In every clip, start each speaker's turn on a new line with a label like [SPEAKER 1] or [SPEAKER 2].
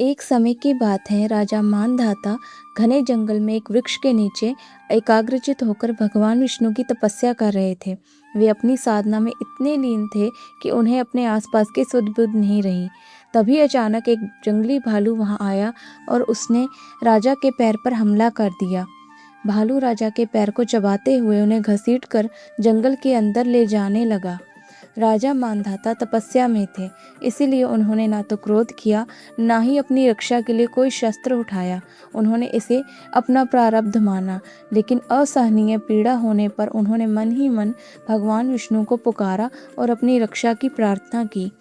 [SPEAKER 1] एक समय की बात है, राजा मानधाता घने जंगल में एक वृक्ष के नीचे एकाग्रचित होकर भगवान विष्णु की तपस्या कर रहे थे। वे अपनी साधना में इतने लीन थे कि उन्हें अपने आसपास की सुध बुध नहीं रही। तभी अचानक एक जंगली भालू वहां आया और उसने राजा के पैर पर हमला कर दिया। भालू राजा के पैर को चबाते हुए उन्हें घसीटकर जंगल के अंदर ले जाने लगा। राजा मानधाता तपस्या में थे, इसीलिए उन्होंने ना तो क्रोध किया, ना ही अपनी रक्षा के लिए कोई शस्त्र उठाया। उन्होंने इसे अपना प्रारब्ध माना, लेकिन असहनीय पीड़ा होने पर उन्होंने मन ही मन भगवान विष्णु को पुकारा और अपनी रक्षा की प्रार्थना की।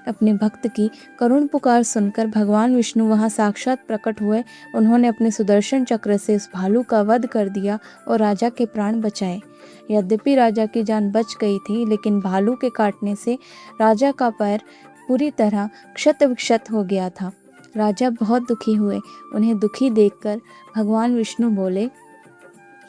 [SPEAKER 1] अपने भक्त की करुण पुकार सुनकर भगवान विष्णु वहां साक्षात प्रकट हुए। उन्होंने अपने सुदर्शन चक्र से उस भालू का वध कर दिया और राजा के प्राण बचाए। यद्यपि राजा की जान बच गई थी, लेकिन भालू के काटने से राजा का पैर पूरी तरह क्षत विक्षत हो गया था। राजा बहुत दुखी हुए। उन्हें दुखी देखकर भगवान विष्णु बोले,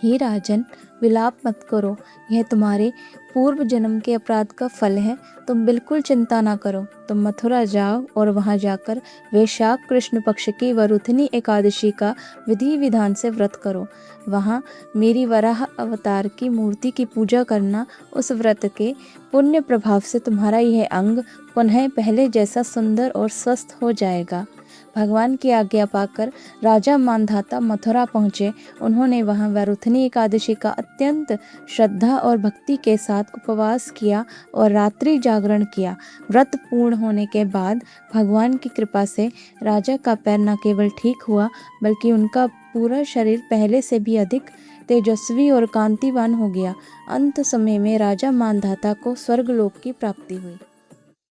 [SPEAKER 1] हे राजन, विलाप मत करो, यह तुम्हारे पूर्व जन्म के अपराध का फल है। तुम बिल्कुल चिंता ना करो। तुम मथुरा जाओ और वहां जाकर वैशाख कृष्ण पक्ष की वरुथनी एकादशी का विधि विधान से व्रत करो। वहां मेरी वराह अवतार की मूर्ति की पूजा करना। उस व्रत के पुण्य प्रभाव से तुम्हारा यह अंग पुनः पहले जैसा सुंदर और स्वस्थ हो जाएगा। भगवान की आज्ञा पाकर राजा मानधाता मथुरा पहुँचे। उन्होंने वहां वरुथनी एकादशी का अत्यंत श्रद्धा और भक्ति के साथ उपवास किया और रात्रि जागरण किया। व्रत पूर्ण होने के बाद भगवान की कृपा से राजा का पैर न केवल ठीक हुआ, बल्कि उनका पूरा शरीर पहले से भी अधिक तेजस्वी और कांतिवान हो गया। अंत समय में राजा मानधाता को स्वर्गलोक की प्राप्ति हुई।